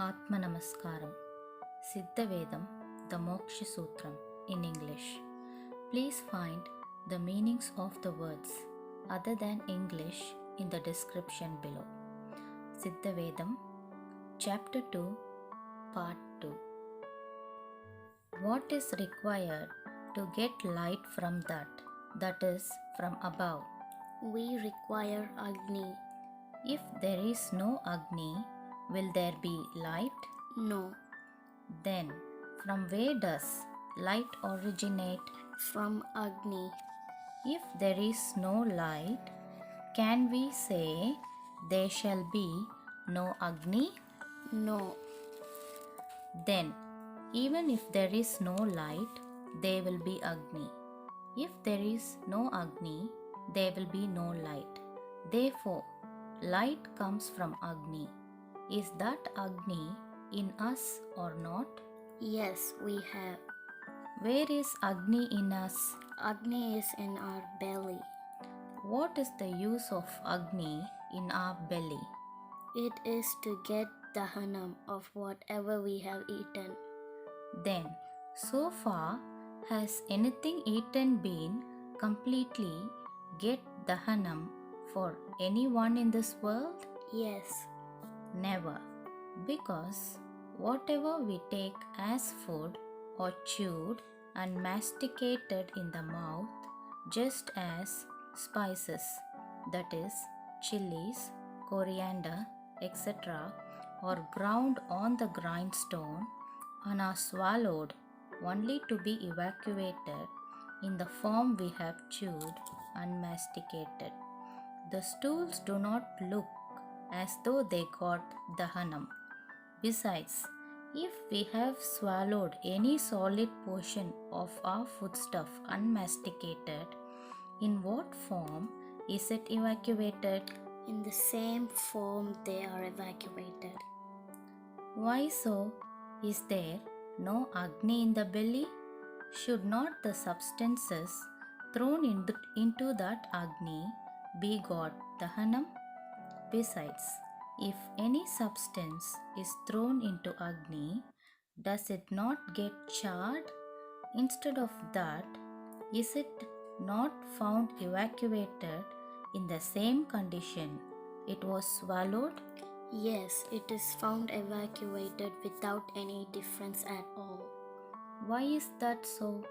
Atma Namaskaram. Siddha Vedam, the Moksha Sutram in English. Please find the meanings of the words other than English in the description below. Siddha Vedam, Chapter 2, Part 2. What is required to get light from that is from above? We require Agni. If there is no Agni, will there be light? No. Then, from where does light originate? From Agni. If there is no light, can we say there shall be no Agni? No. Then, even if there is no light, there will be Agni. If there is no Agni, there will be no light. Therefore, light comes from Agni. Is that Agni in us or not? Yes, we have. Where is Agni in us? Agni is in our belly. What is the use of Agni in our belly? It is to get Dahanam of whatever we have eaten. Then, so far, has anything eaten been completely get Dahanam for anyone in this world? Yes. Never, because whatever we take as food or chewed and masticated in the mouth, just as spices, that is, chilies, coriander, etc., are ground on the grindstone and are swallowed only to be evacuated in the form we have chewed and masticated. The stools do not look as though they got Dahanam. Besides, if we have swallowed any solid portion of our foodstuff unmasticated, in what form is it evacuated? In the same form they are evacuated. Why so? Is there no Agni in the belly? Should not the substances thrown into that Agni be got Dahanam? Besides, if any substance is thrown into Agni, does it not get charred? Instead of that, is it not found evacuated in the same condition it was swallowed? Yes, it is found evacuated without any difference at all. Why is that so?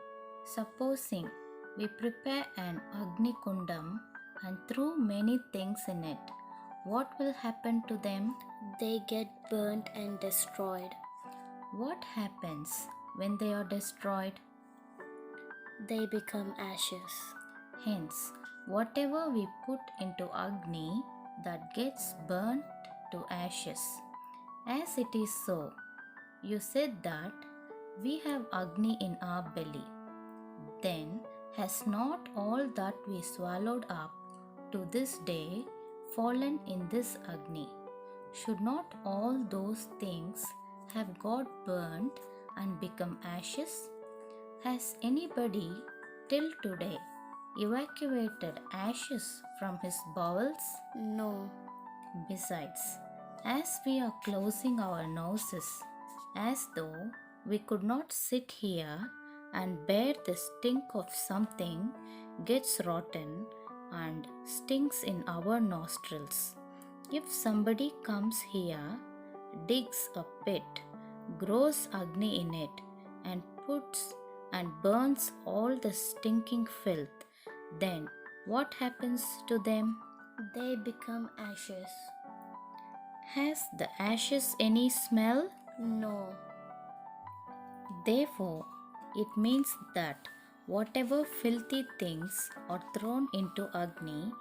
Supposing we prepare an Agni Kundam and throw many things in it, what will happen to them? They get burnt and destroyed. What happens when they are destroyed? They become ashes. Hence, whatever we put into Agni, that gets burnt to ashes. As it is so, you said that we have Agni in our belly. Then, has not all that we swallowed up to this day fallen in this Agni? Should not all those things have got burnt and become ashes? Has anybody till today evacuated ashes from his bowels? No. Besides, as we are closing our noses as though we could not sit here and bear the stink of something gets rotten and stinks in our nostrils. If somebody comes here, digs a pit, grows Agni in it, and puts and burns all the stinking filth, then what happens to them? They become ashes. Has the ashes any smell? No. Therefore, it means that whatever filthy things are thrown into Agni,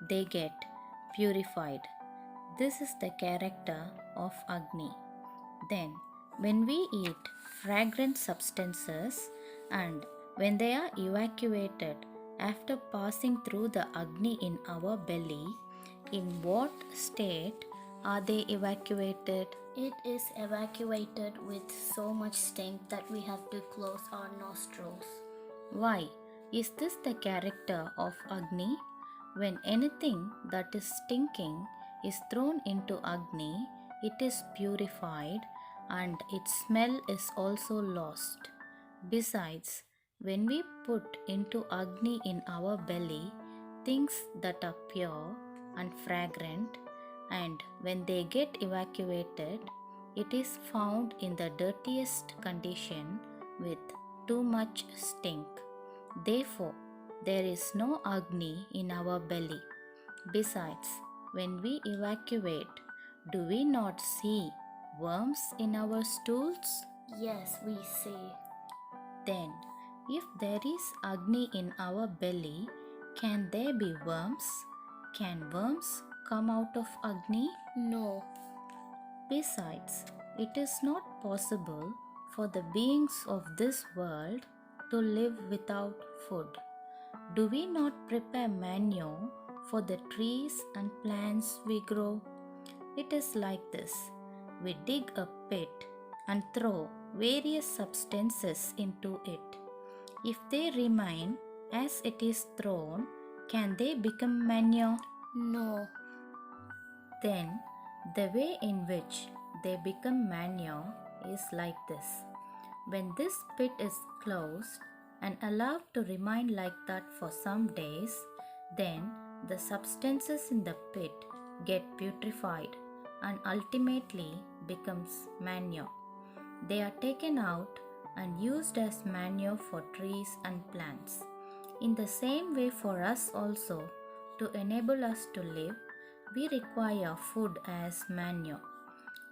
they get purified. This is the character of Agni. Then, when we eat fragrant substances and when they are evacuated after passing through the Agni in our belly, in what state are they evacuated? It is evacuated with so much stink that we have to close our nostrils. Why? Is this the character of Agni? When anything that is stinking is thrown into Agni, it is purified and its smell is also lost. Besides, when we put into Agni in our belly things that are pure and fragrant, and when they get evacuated, it is found in the dirtiest condition with too much stink. Therefore, there is no Agni in our belly. Besides, when we evacuate, do we not see worms in our stools? Yes, we see. Then, if there is Agni in our belly, can there be worms? Can worms come out of Agni? No. Besides, it is not possible for the beings of this world to live without food. Do we not prepare manure for the trees and plants we grow? It is like this. We dig a pit and throw various substances into it. If they remain as it is thrown, can they become manure? No. Then, the way in which they become manure is like this. When this pit is closed and allowed to remain like that for some days, then the substances in the pit get putrefied and ultimately becomes manure. They are taken out and used as manure for trees and plants. In the same way for us also, to enable us to live, we require food as manure.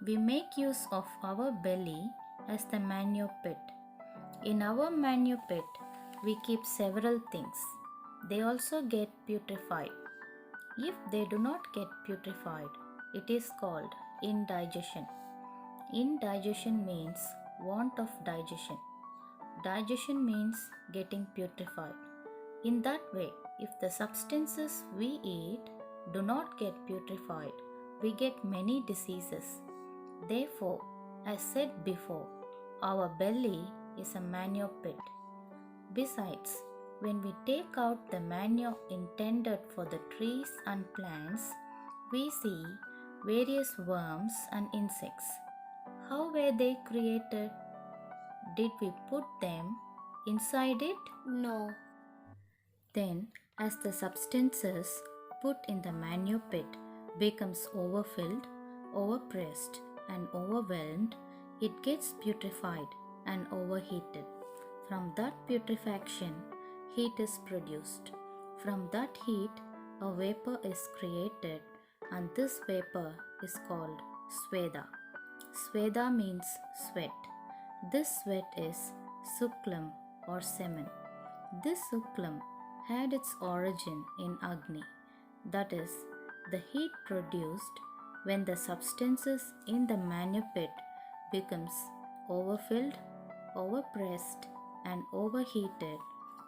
We make use of our belly as the manure pit. In our manure pit, we keep several things. They also get putrefied. If they do not get putrefied, it is called indigestion. Indigestion means want of digestion. Digestion means getting putrefied. In that way, if the substances we eat do not get putrefied, we get many diseases. Therefore, as said before, our belly is a manure pit. Besides, when we take out the manure intended for the trees and plants, we see various worms and insects. How were they created? Did we put them inside it? No. Then, as the substances put in the manure pit becomes overfilled, overpressed and overwhelmed, it gets putrefied and overheated. From that putrefaction, heat is produced. From that heat, a vapor is created, and this vapor is called Sweda. Sweda means sweat. This sweat is Suklam or semen. This Suklam had its origin in Agni, that is, the heat produced when the substances in the manure pit becomes overfilled, overpressed and overheated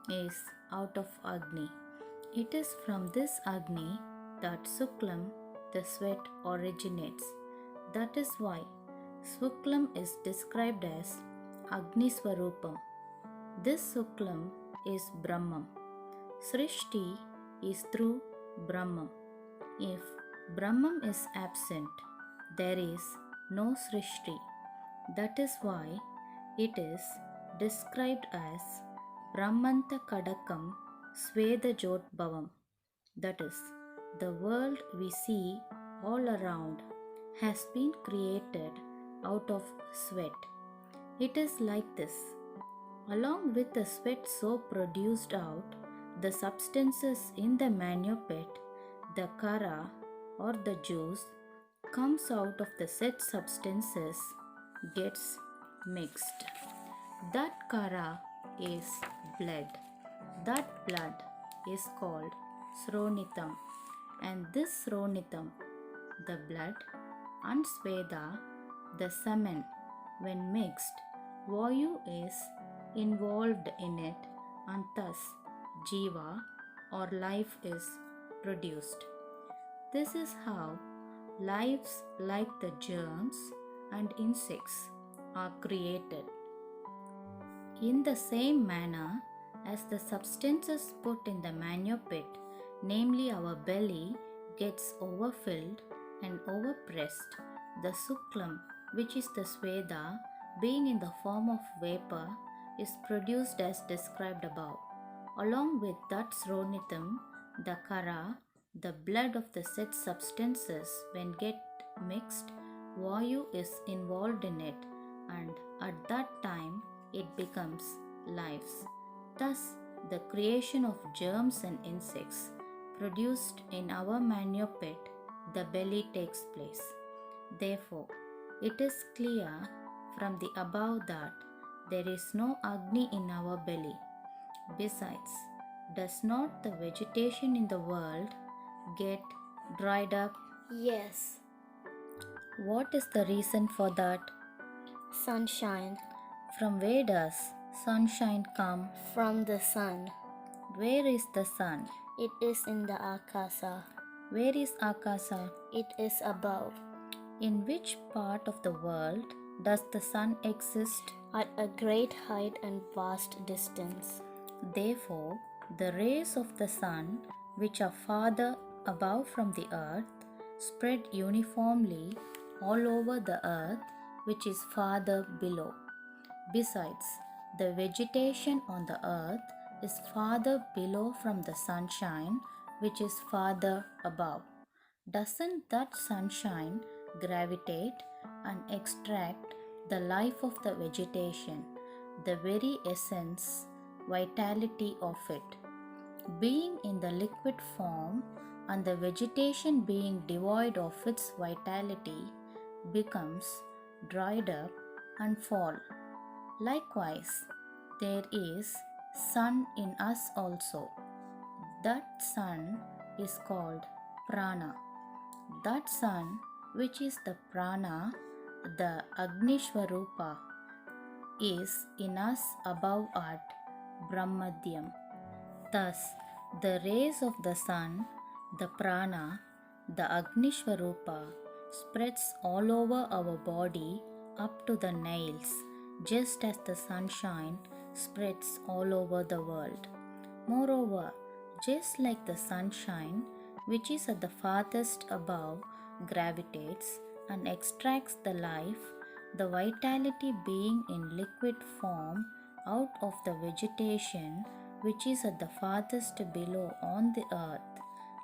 is out of Agni. It is from this Agni that Suklam, the sweat, originates. That is why Suklam is described as Agniswarupam. This Suklam is Brahmam. Srishti is through Brahmam. If Brahmam is absent, there is no Srishti. That is why it is described as Brahmandakataham swedajotbhavam. That is, the world we see all around has been created out of sweat. It is like this. Along with the sweat so produced out, the substances in the manure pit, the kara or the juice, comes out of the said substances, gets mixed. That kara is blood. That blood is called Sronitam, and this Sronitam, the blood, and Sweda, the semen, when mixed, Vayu is involved in it, and thus Jiva or life is produced. This is how lives like the germs and insects are created. In the same manner as the substances put in the manure pit, namely our belly, gets overfilled and overpressed, the Suklam which is the Sweda, being in the form of vapor, is produced as described above. Along with that Sronitam, the Kara, the blood of the said substances, when get mixed, Vayu is involved in it, and at that time it becomes lives. Thus, the creation of germs and insects produced in our manure pit, the belly, takes place. Therefore, it is clear from the above that there is no Agni in our belly. Besides, does not the vegetation in the world get dried up? Yes. What is the reason for that? Sunshine. From where does sunshine come? From the sun. Where is the sun? It is in the Akasa. Where is Akasa? It is above. In which part of the world does the sun exist? At a great height and vast distance. Therefore, the rays of the sun, which are farther above from the earth, spread uniformly all over the earth, which is farther below. Besides, the vegetation on the earth is farther below from the sunshine, which is farther above. Doesn't that sunshine gravitate and extract the life of the vegetation, the very essence, vitality of it? Being in the liquid form and the vegetation being devoid of its vitality becomes dried up and fall. Likewise, there is sun in us also. That sun is called Prana. That sun, which is the Prana, the Agniswarupa, is in us above at Brahmandakataham. Thus, the rays of the sun, the Prana, the Agniswarupa, spreads all over our body up to the nails, just as the sunshine spreads all over the world. Moreover, just like the sunshine, which is at the farthest above, gravitates and extracts the life, the vitality being in liquid form out of the vegetation, which is at the farthest below on the earth.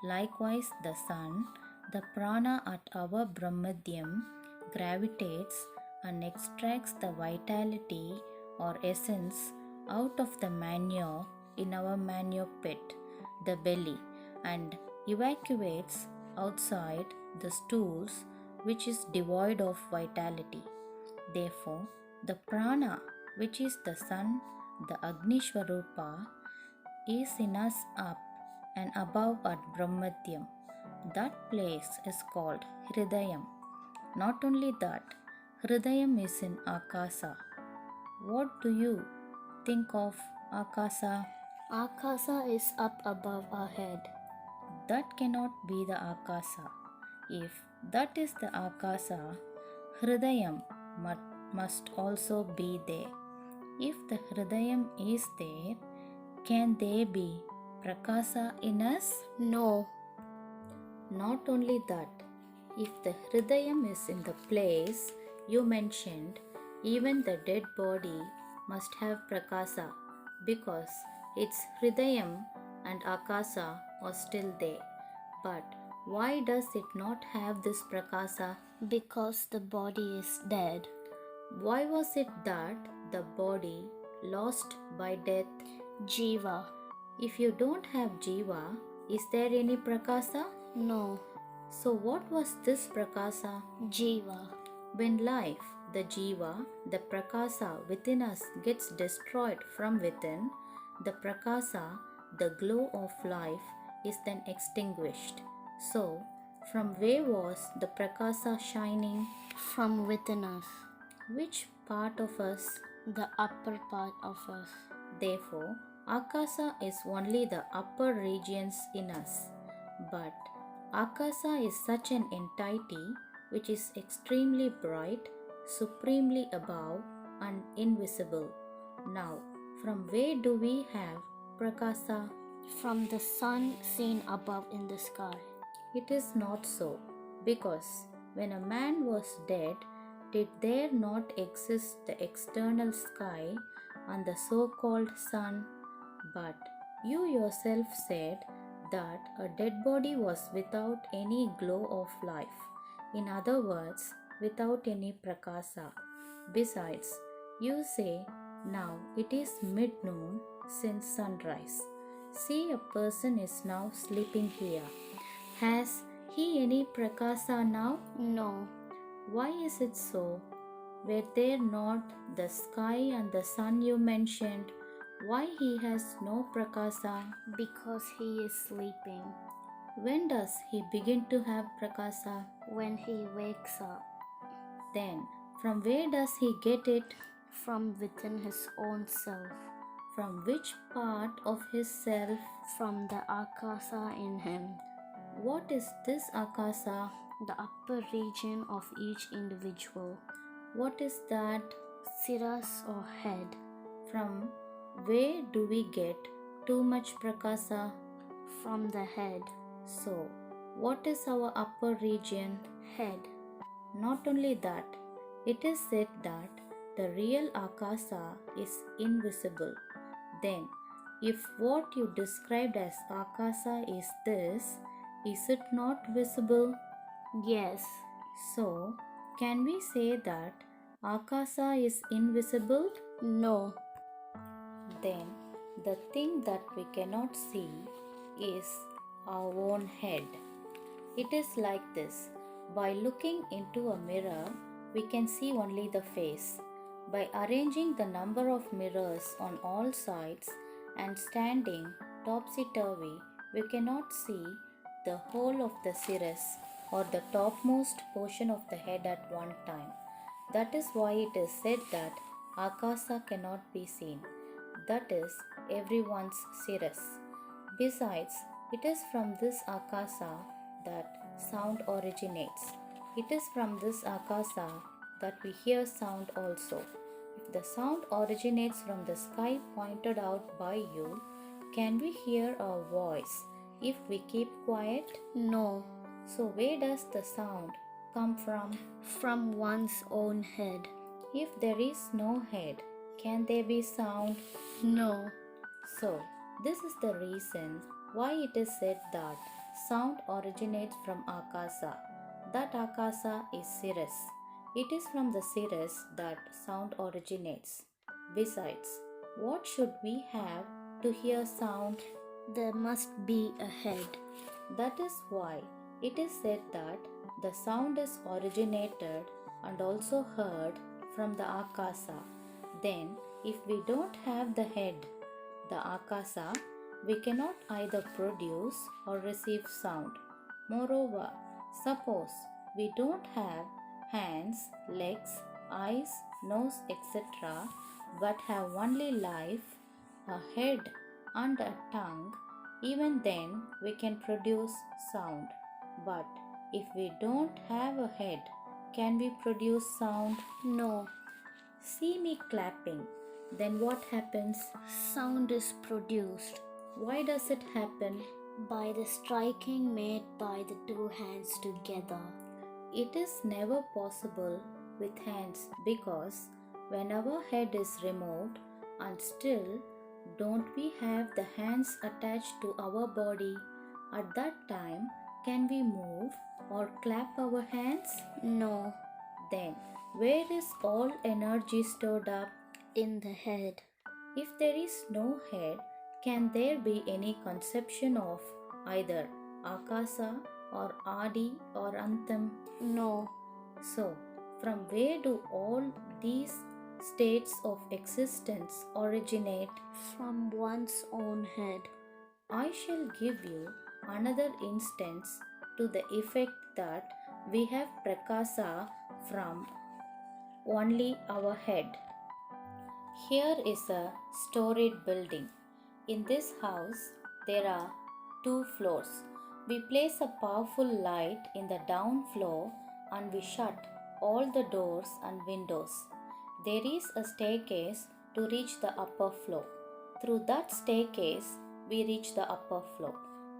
Likewise, the sun, the prana at our Brahmandakataham, gravitates and extracts the vitality or essence out of the manure in our manure pit, the belly, and evacuates outside the stools, which is devoid of vitality. Therefore, the prana, which is the sun, the Agniswarupa, is in us up and above at Brahmandakataham. That place is called Hridayam. Not only that, Hridayam is in Akasa. What do you think of Akasa? Akasa is up above our head. That cannot be the Akasa. If that is the Akasa, Hridayam must also be there. If the Hridayam is there, can there be Prakasa in us? No. Not only that, if the Hridayam is in the place you mentioned, even the dead body must have Prakasa, because its Hridayam and Akasa are still there. But why does it not have this Prakasa? Because the body is dead. Why was it that the body lost by death? Jiva. If you don't have Jiva, is there any Prakasa? No. So what was this Prakasa? Jiva. When life, the Jiva, the Prakasa within us gets destroyed from within, the Prakasa, the glow of life, is then extinguished. So, from where was the Prakasa shining? From within us. Which part of us? The upper part of us. Therefore, Akasa is only the upper regions in us. But Akasa is such an entity which is extremely bright, supremely above and invisible. Now, from where do we have Prakasa? From the sun seen above in the sky. It is not so, because when a man was dead, did there not exist the external sky and the so-called sun? But you yourself said that a dead body was without any glow of life. In other words, without any prakasa. Besides, you say now it is mid-noon since sunrise. See, a person is now sleeping here. Has he any prakasa now? No. Why is it so? Were there not the sky and the sun you mentioned? Why he has no prakasa? Because he is sleeping. When does he begin to have prakasa? When he wakes up. Then, from where does he get it? From within his own self. From which part of his self? From the Akasa in him. What is this Akasa? The upper region of each individual. What is that? Siras or head. From where do we get too much prakasa? From the head. So, what is our upper region? Head. Not only that, it is said that the real Akasa is invisible. Then, if what you described as Akasa is this, is it not visible? Yes. So, can we say that Akasa is invisible? No. Then, the thing that we cannot see is our own head. It is like this. By looking into a mirror, we can see only the face. By arranging the number of mirrors on all sides and standing topsy-turvy, we cannot see the whole of the Siras or the topmost portion of the head at one time. That is why it is said that Akasa cannot be seen. That is everyone's Siras. Besides, it is from this Akasa that sound originates. It is from this Akasa that we hear sound also. If the sound originates from the sky pointed out by you, can we hear our voice if we keep quiet? No. So where does the sound come from? From one's own head. If there is no head, can there be sound? No. So, this is the reason why it is said that sound originates from Akasa. That Akasa is Siras. It is from the Siras that sound originates. Besides, what should we have to hear sound? There must be a head. That is why it is said that the sound is originated and also heard from the Akasa. Then, if we don't have the head, the Akasa, we cannot either produce or receive sound. Moreover, suppose we don't have hands, legs, eyes, nose, etc., but have only life, a head, and a tongue, even then we can produce sound. But if we don't have a head, can we produce sound? No. See me clapping. Then what happens? Sound is produced. Why does it happen? By the striking made by the two hands together. It is never possible with hands because when our head is removed and still don't we have the hands attached to our body, at that time can we move or clap our hands? No. Then where is all energy stored up? In the head. If there is no head, can there be any conception of either Akasa or Aadi or Antam? No. So, from where do all these states of existence originate? From one's own head. I shall give you another instance to the effect that we have prakasa from only our head. Here is a storied building. In this house, there are 2 floors. We place a powerful light in the down floor and we shut all the doors and windows. There is a staircase to reach the upper floor. Through that staircase, we reach the upper floor.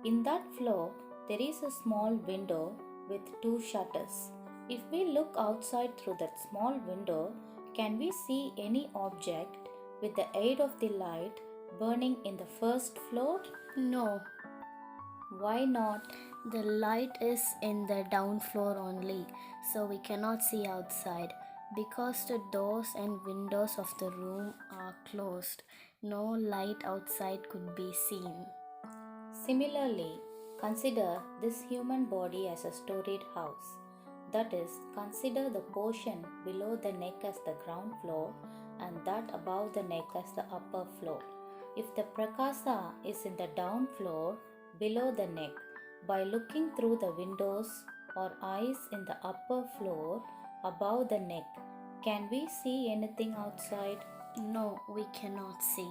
In that floor, there is a small window with 2 shutters. If we look outside through that small window, can we see any object with the aid of the light burning in the first floor? No, Why not? the light is in the down floor only, so we cannot see outside. Because the doors and windows of the room are closed, no light outside could be seen. Similarly, consider this human body as a storied house. That is, consider the portion below the neck as the ground floor and that above the neck as the upper floor. If the prakasa is in the down floor below the neck, by looking through the windows or eyes in the upper floor above the neck, can we see anything outside? No, we cannot see.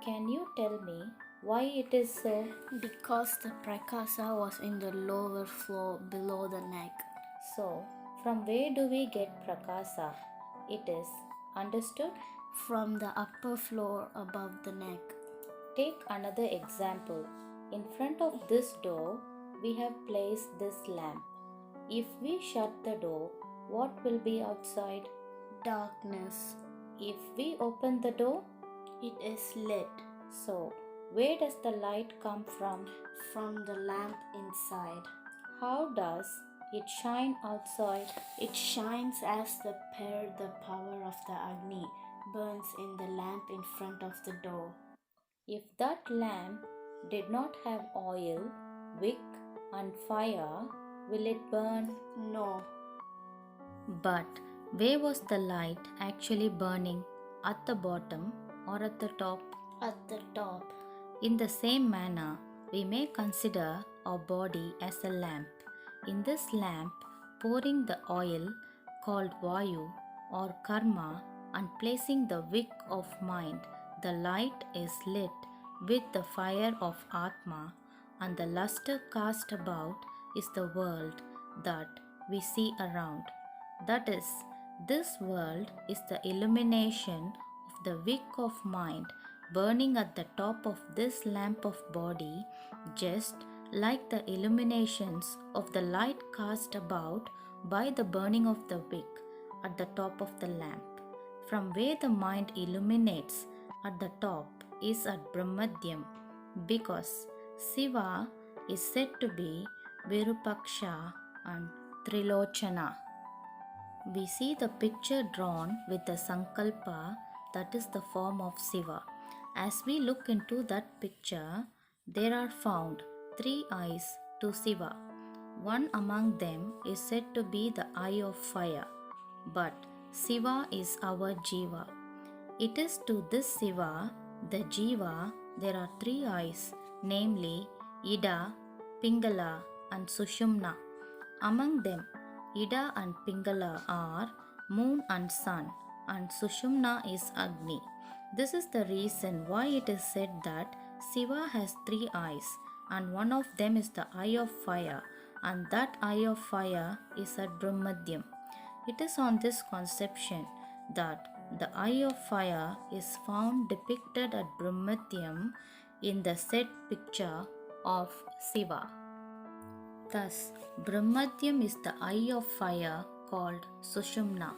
Can you tell me why it is so? Because the prakasa was in the lower floor below the neck. So, from where do we get prakasa? It is understood? From the upper floor above the neck. Take another example. In front of this door, we have placed this lamp. If we shut the door, what will be outside? Darkness. If we open the door, It is lit. so where does the light come from? From the lamp inside. How does it shine outside? It shines as the power of the Agni burns in the lamp in front of the door. If that lamp did not have oil, wick, and fire, will it burn? No, But where was the light actually burning? At the bottom or at the top? at the top. In the same manner, we may consider our body as a lamp. In this lamp, pouring the oil called Vayu or karma and placing the wick of mind, the light is lit with the fire of Atma, and the luster cast about is the world that we see around. That is, this world is the illumination of the wick of mind burning at the top of this lamp of body, just like the illuminations of the light cast about by the burning of the wick at the top of the lamp. From where the mind illuminates at the top is at Brahmandakataham, because Siva is said to be Virupaksha and Trilochana. We see the picture drawn with the Sankalpa, that is the form of Siva. As we look into that picture, there are found 3 eyes to Siva. One among them is said to be the eye of fire, but Siva is our Jiva. It is to this Siva, the Jiva, there are 3 eyes, namely Ida, Pingala, and Sushumna. Among them, Ida and Pingala are moon and sun, and Sushumna is Agni. This is the reason why it is said that Siva has 3 eyes, and one of them is the eye of fire, and that eye of fire is at Brahmandakataham. It is on this conception that the eye of fire is found depicted at Brahmandakataham in the said picture of Siva. Thus, Brahmandakataham is the eye of fire called Sushumna.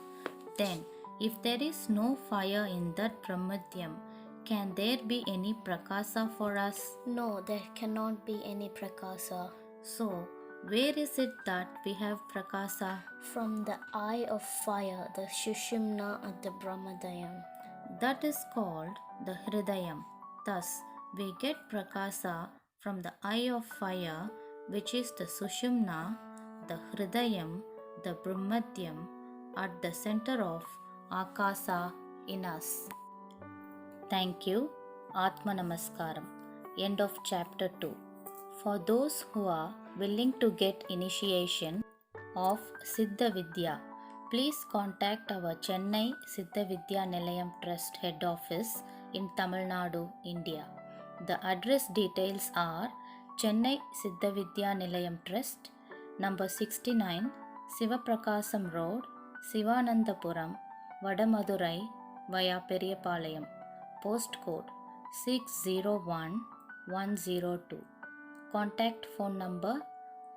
Then, if there is no fire in that Brahmandakataham, can there be any prakasa for us? No, there cannot be any prakasa. So, where is it that we have prakasa? From the eye of fire, the Sushumna at the Brahmandakataham. That is called the Hridayam. Thus, we get prakasa from the eye of fire, which is the Sushumna, the Hridayam, the Brahmandakataham, at the center of Akasa in us. Thank you. Atma Namaskaram. End of chapter 2. For those who are willing to get initiation of Siddha Vidya, please contact our Chennai Siddha Vidya Nilayam Trust Head Office in Tamil Nadu, India. The address details are Chennai Siddha Vidya Nilayam Trust, number 69, Sivaprakasam Road, Sivanandapuram, Vadamadurai, via Periyapalayam. Postcode 601102. Contact phone number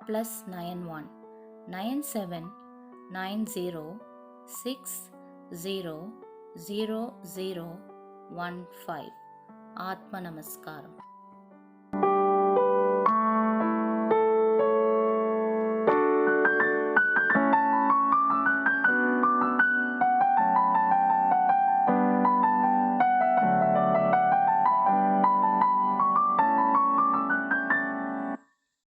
+91 97 90600015. Atma Namaskaram.